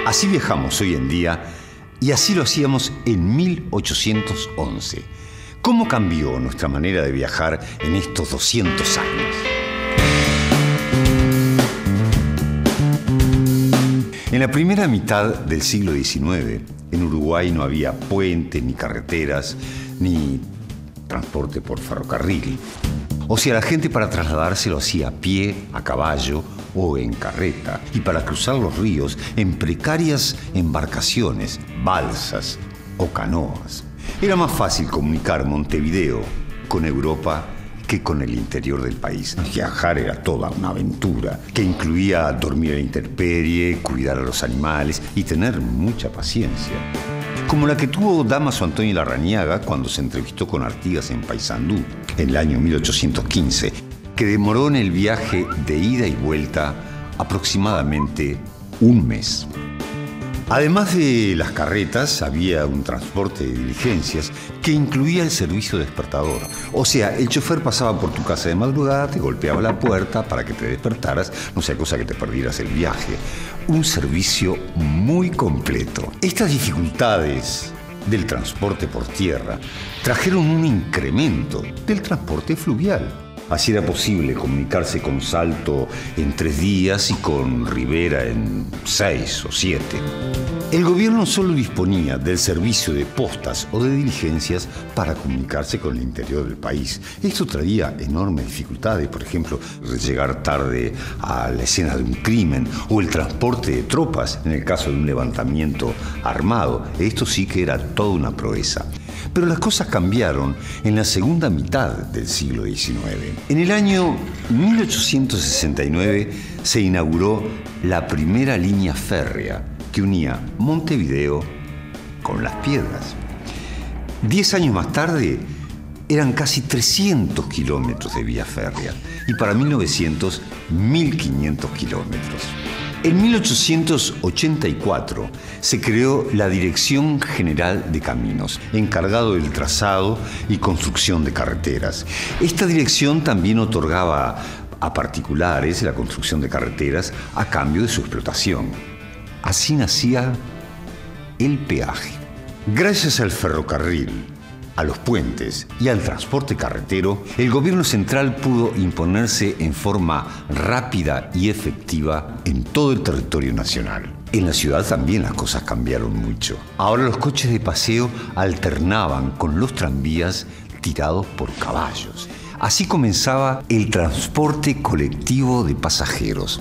Así viajamos hoy en día y así lo hacíamos en 1811. ¿Cómo cambió nuestra manera de viajar en estos 200 años? En la primera mitad del siglo XIX, en Uruguay no había puentes, ni carreteras, ni transporte por ferrocarril. O sea, la gente para trasladarse lo hacía a pie, a caballo o en carreta. Y para cruzar los ríos en precarias embarcaciones, balsas o canoas. Era más fácil comunicar Montevideo con Europa que con el interior del país. Viajar era toda una aventura que incluía dormir a la intemperie, cuidar a los animales y tener mucha paciencia. Como la que tuvo Dámaso Antonio Larrañaga cuando se entrevistó con Artigas en Paysandú en el año 1815, que demoró en el viaje de ida y vuelta aproximadamente un mes. Además de las carretas, había un transporte de diligencias que incluía el servicio despertador. O sea, el chofer pasaba por tu casa de madrugada, te golpeaba la puerta para que te despertaras, no sea cosa que te perdieras el viaje. Un servicio muy completo. Estas dificultades del transporte por tierra trajeron un incremento del transporte fluvial. Así era posible comunicarse con Salto en 3 días y con Rivera en 6 o 7. El gobierno solo disponía del servicio de postas o de diligencias para comunicarse con el interior del país. Esto traía enormes dificultades, por ejemplo, llegar tarde a la escena de un crimen o el transporte de tropas en el caso de un levantamiento armado. Esto sí que era toda una proeza. Pero las cosas cambiaron en la segunda mitad del siglo XIX. En el año 1869 se inauguró la primera línea férrea que unía Montevideo con Las Piedras. 10 años más tarde eran casi 300 kilómetros de vía férrea y para 1900, 1.500 kilómetros. En 1884 se creó la Dirección General de Caminos, encargado del trazado y construcción de carreteras. Esta dirección también otorgaba a particulares la construcción de carreteras a cambio de su explotación. Así nacía el peaje. Gracias al ferrocarril, a los puentes y al transporte carretero, el gobierno central pudo imponerse en forma rápida y efectiva en todo el territorio nacional. En la ciudad también las cosas cambiaron mucho. Ahora los coches de paseo alternaban con los tranvías tirados por caballos. Así comenzaba el transporte colectivo de pasajeros.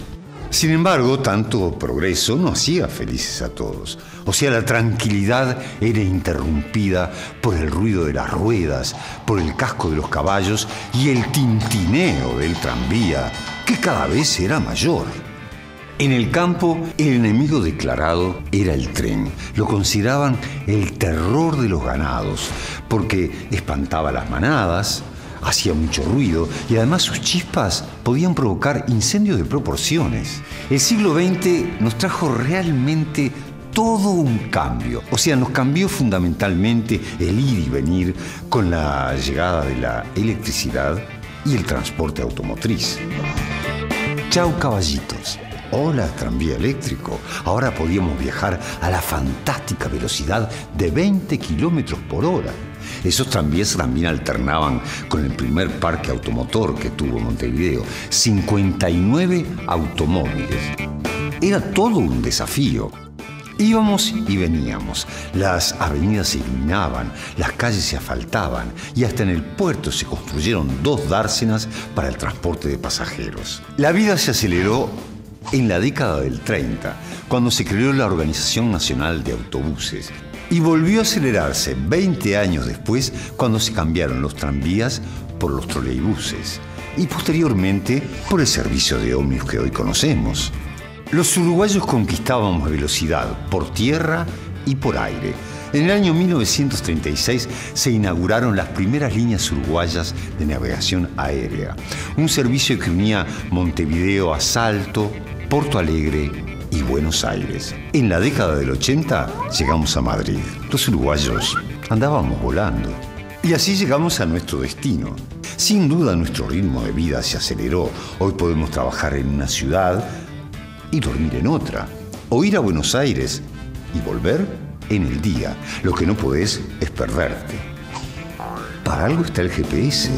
Sin embargo, tanto progreso no hacía felices a todos. O sea, la tranquilidad era interrumpida por el ruido de las ruedas, por el casco de los caballos y el tintineo del tranvía, que cada vez era mayor. En el campo, el enemigo declarado era el tren. Lo consideraban el terror de los ganados, porque espantaba las manadas, hacía mucho ruido y además sus chispas podían provocar incendios de proporciones. El siglo XX nos trajo realmente todo un cambio. O sea, nos cambió fundamentalmente el ir y venir con la llegada de la electricidad y el transporte automotriz. Chau, caballitos. Hola, tranvía eléctrico. Ahora podíamos viajar a la fantástica velocidad de 20 kilómetros por hora. Esos tranvías también alternaban con el primer parque automotor que tuvo Montevideo, 59 automóviles. Era todo un desafío. Íbamos y veníamos, las avenidas se iluminaban, las calles se asfaltaban y hasta en el puerto se construyeron 2 dársenas para el transporte de pasajeros. La vida se aceleró en la década del 30, cuando se creó la Organización Nacional de Autobuses, y volvió a acelerarse 20 años después, cuando se cambiaron los tranvías por los troleibuses y posteriormente por el servicio de ómnibus que hoy conocemos. Los uruguayos conquistábamos velocidad por tierra y por aire. En el año 1936 se inauguraron las primeras líneas uruguayas de navegación aérea, un servicio que unía Montevideo a Salto, Porto Alegre y Buenos Aires. En la década del 80 llegamos a Madrid. Los uruguayos andábamos volando. Y así llegamos a nuestro destino. Sin duda nuestro ritmo de vida se aceleró. Hoy podemos trabajar en una ciudad y dormir en otra. o ir a Buenos Aires y volver en el día. Lo que no podés es perderte. Para algo está el GPS.